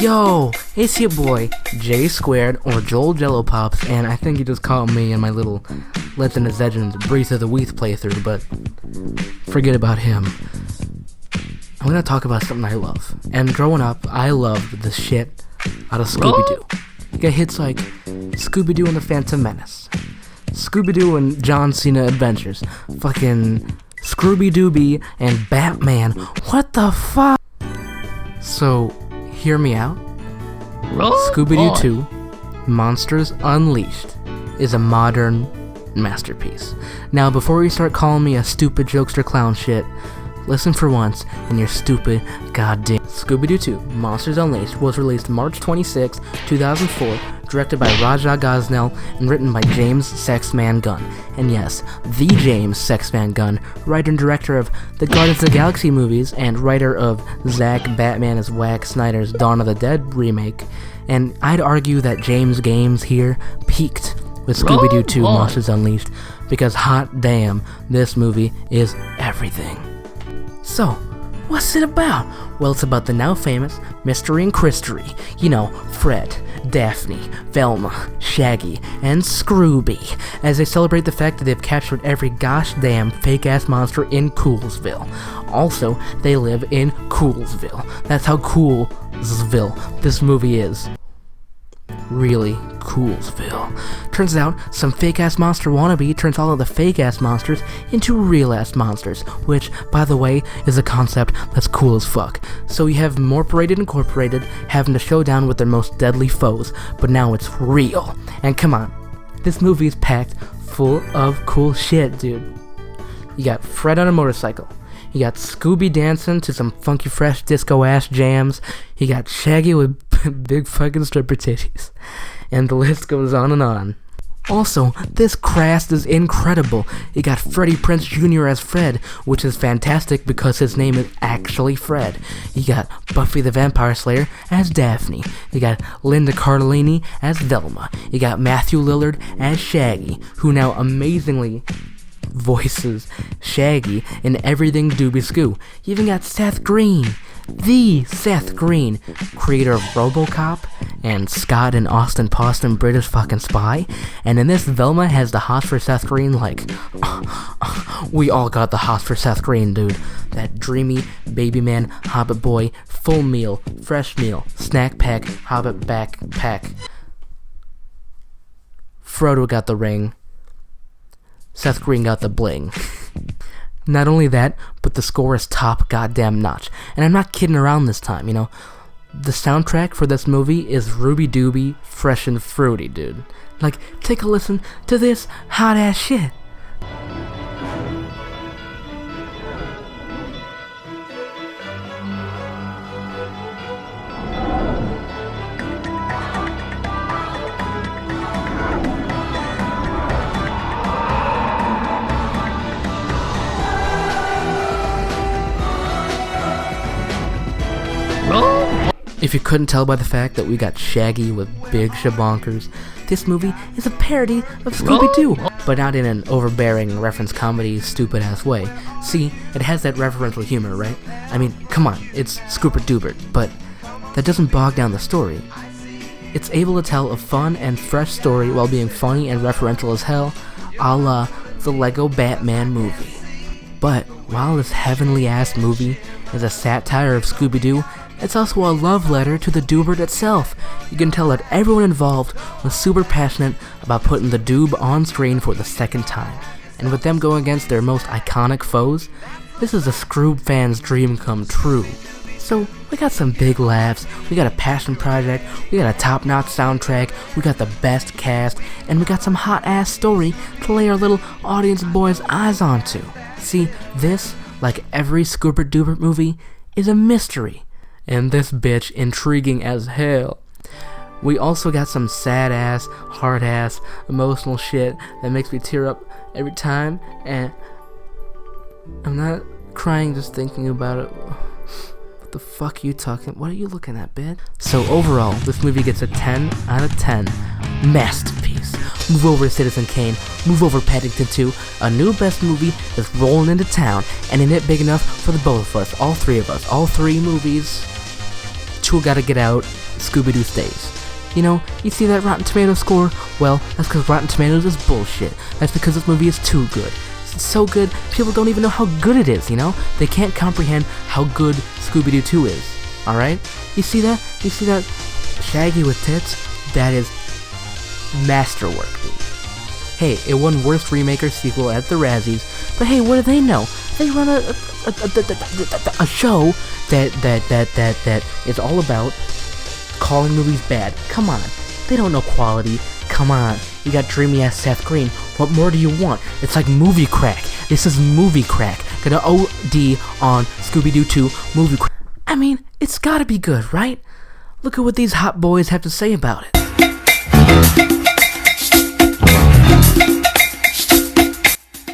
Yo, it's your boy, J Squared, or Joel Jello Pops, and I think you just caught me in my little Legend of Legends Breath of the Weath playthrough, but forget about him. I'm gonna talk about something I love. And growing up, I loved the shit out of Scooby-Doo. You got hits like Scooby-Doo and the Phantom Menace, Scooby-Doo and John Cena Adventures, fucking Scooby-Dooby and Batman. What the fuck? So, hear me out. Scooby-Doo 2, Monsters Unleashed, is a modern masterpiece. Now, before you start calling me a stupid jokester clown shit, listen for once in your stupid goddamn. Scooby-Doo 2, Monsters Unleashed was released March 26, 2004, directed by Gosnell and written by James Sexman Gunn. And yes, the James Sexman Gunn, writer and director of the Guardians of the Galaxy movies and writer of Zack Batman is Whack Snyder's Dawn of the Dead remake. And I'd argue that James Games here peaked with Scooby-Doo 2, Monsters Unleashed, because hot damn, this movie is everything. So, what's it about? Well, it's about the now famous Mystery and Christery. You know, Fred, Daphne, Velma, Shaggy, and Scrooby, as they celebrate the fact that they've captured every gosh damn fake-ass monster in Coolsville. Also, they live in Coolsville. That's how Coolsville this movie is. Really Coolsville. Turns out, some fake-ass monster wannabe turns all of the fake-ass monsters into real-ass monsters, which, by the way, is a concept that's cool as fuck. So you have Morperated Incorporated having to showdown with their most deadly foes, but now it's real. And come on, this movie is packed full of cool shit, dude. You got Fred on a motorcycle. You got Scooby dancing to some funky fresh disco-ass jams. You got Shaggy with big fucking stripper titties. And the list goes on and on. Also, this cast is incredible. You got Freddie Prinze Jr. as Fred, which is fantastic because his name is actually Fred. You got Buffy the Vampire Slayer as Daphne. You got Linda Cardellini as Velma. You got Matthew Lillard as Shaggy, who now amazingly voices Shaggy in everything Dooby-Scoo. You even got Seth Green, the Seth Green, creator of RoboCop and Scott and Austin Poston British fucking Spy. And in this, Velma has the hots for Seth Green like, we all got the hots for Seth Green, dude. That dreamy baby man, hobbit boy, full meal, fresh meal, snack pack, hobbit backpack. Frodo got the ring. Seth Green got the bling. Not only that, but the score is top goddamn notch. And I'm not kidding around this time, you know. The soundtrack for this movie is Ruby Dooby, fresh and fruity, dude. Like, take a listen to this hot ass shit. If you couldn't tell by the fact that we got Shaggy with big shabonkers, this movie is a parody of Scooby-Doo, but not in an overbearing reference comedy stupid-ass way. See, it has that referential humor, right? I mean, come on, it's Scooper-Doober, but that doesn't bog down the story. It's able to tell a fun and fresh story while being funny and referential as hell, a la the Lego Batman movie. But while this heavenly-ass movie is a satire of Scooby-Doo, it's also a love letter to the Doobert itself. You can tell that everyone involved was super passionate about putting the Doob on screen for the second time. And with them going against their most iconic foes, this is a Scroob fan's dream come true. So, we got some big laughs, we got a passion project, we got a top-notch soundtrack, we got the best cast, and we got some hot-ass story to lay our little audience boys' eyes onto. See, this, like every Scoober-Doober movie, is a mystery. And this bitch intriguing as hell. We also got some sad-ass, hard-ass, emotional shit that makes me tear up every time, and I'm not crying just thinking about it. What the fuck are you talking? What are you looking at, bitch? So overall, this movie gets a 10 out of 10. Masterpiece. Move over Citizen Kane, move over Paddington 2, a new best movie is rolling into town, and in it big enough for the both of us, all three of us, all three movies. Two gotta get out, Scooby-Doo stays. You know, you see that Rotten Tomatoes score? Well, that's because Rotten Tomatoes is bullshit. That's because this movie is too good. It's so good, people don't even know how good it is, you know? They can't comprehend how good Scooby-Doo 2 is, alright? You see that? You see that Shaggy with tits? That is masterwork, dude. Hey, it won Worst Remake or Sequel at the Razzies, but hey, what do they know? They run a show that is all about calling movies bad. Come on, they don't know quality. Come on, you got dreamy ass Seth Green. What more do you want? It's like movie crack. This is movie crack. Gonna OD on Scooby-Doo 2 movie crack. I mean, it's gotta be good, right? Look at what these hot boys have to say about it.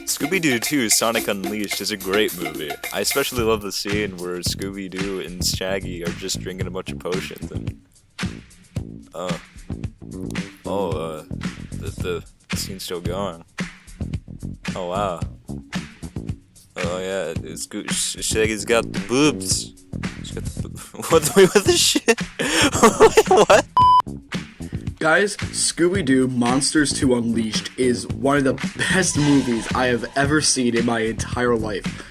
Scooby-Doo 2 Sonic Unleashed is a great movie. I especially love the scene where Scooby-Doo and Shaggy are just drinking a bunch of potions and... the scene's still going. Oh wow. Oh yeah, Shaggy's got the boobs. She's got the what the shit? What? Guys, Scooby-Doo Monsters 2 Unleashed is one of the best movies I have ever seen in my entire life.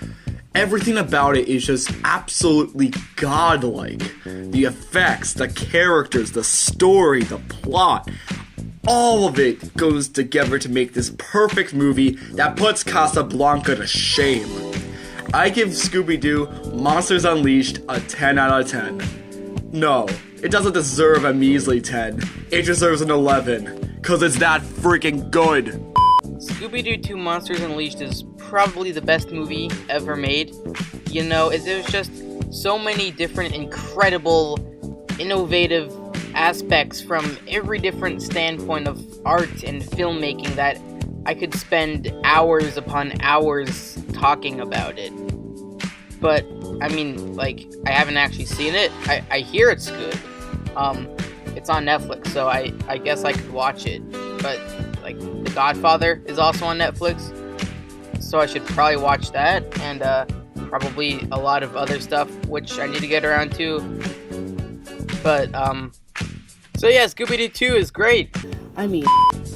Everything about it is just absolutely godlike. The effects, the characters, the story, the plot, all of it goes together to make this perfect movie that puts Casablanca to shame. I give Scooby-Doo Monsters Unleashed a 10 out of 10. No, it doesn't deserve a measly 10. It deserves an 11, cause it's that freaking good. Scooby-Doo 2 Monsters Unleashed is probably the best movie ever made. You know, there's just so many different incredible, innovative aspects from every different standpoint of art and filmmaking that I could spend hours upon hours talking about it. But, I mean, like, I haven't actually seen it. I hear it's good. It's on Netflix, so I guess I could watch it. But, like, The Godfather is also on Netflix, so I should probably watch that, and probably a lot of other stuff, which I need to get around to. But, so yeah, Scooby-Doo 2 is great. I mean...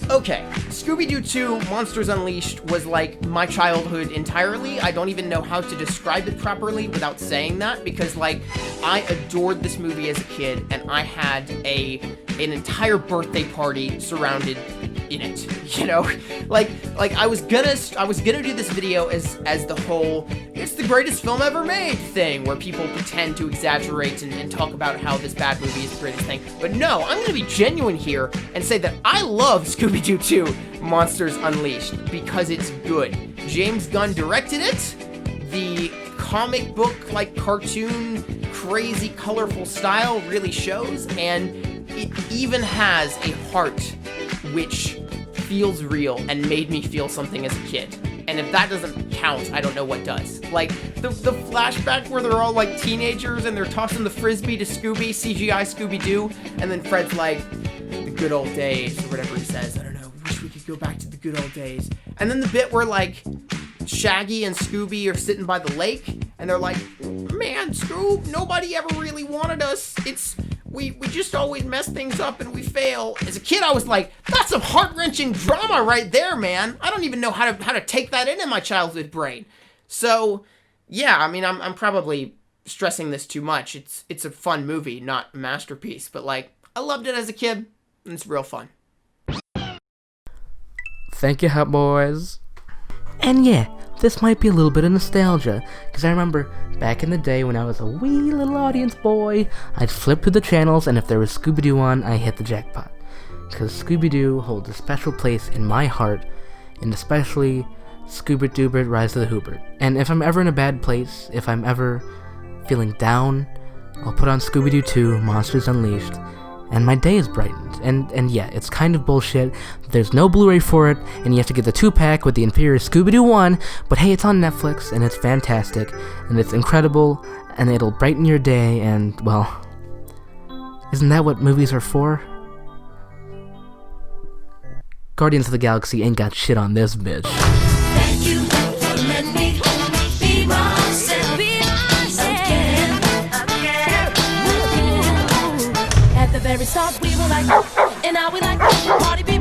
Okay, Scooby-Doo 2 Monsters Unleashed was like my childhood entirely. I don't even know how to describe it properly without saying that, because like I adored this movie as a kid, and I had an entire birthday party surrounded in it, you know? Like I was gonna do this video as the whole it's the greatest film ever made thing, where people pretend to exaggerate and talk about how this bad movie is the greatest thing. But no, I'm gonna be genuine here and say that I love Scooby-Doo 2 Monsters Unleashed because it's good. James Gunn directed it. The comic book, like cartoon, crazy, colorful style really shows, and it even has a heart which feels real and made me feel something as a kid. And if that doesn't count, I don't know what does. Like, the flashback where they're all, like, teenagers and they're tossing the frisbee to Scooby, CGI Scooby-Doo, and then Fred's like, the good old days, or whatever he says. I don't know, wish we could go back to the good old days. And then the bit where, like, Shaggy and Scooby are sitting by the lake, and they're like, man, Scoob, nobody ever really wanted us. We just always mess things up and we fail. As a kid, I was like, that's some heart-wrenching drama right there, man. I don't even know how to take that in my childhood brain. So, yeah, I mean, I'm probably stressing this too much. It's a fun movie, not a masterpiece. But, like, I loved it as a kid, and it's real fun. Thank you, hot boys. And yeah, this might be a little bit of nostalgia, because I remember back in the day when I was a wee little audience boy, I'd flip through the channels, and if there was Scooby-Doo on, I hit the jackpot. Because Scooby-Doo holds a special place in my heart, and especially Scooby-Doo Rise of the Hoobert. And if I'm ever in a bad place, if I'm ever feeling down, I'll put on Scooby-Doo 2 Monsters Unleashed, and my day is brightened. And yeah, it's kind of bullshit. There's no Blu-ray for it, and you have to get the 2-pack with the inferior Scooby-Doo 1, but hey, it's on Netflix, and it's fantastic, and it's incredible, and it'll brighten your day, and, well, isn't that what movies are for? Guardians of the Galaxy ain't got shit on this bitch. Thank you for letting me be myself again. At the start, we were like, and now we like, party people.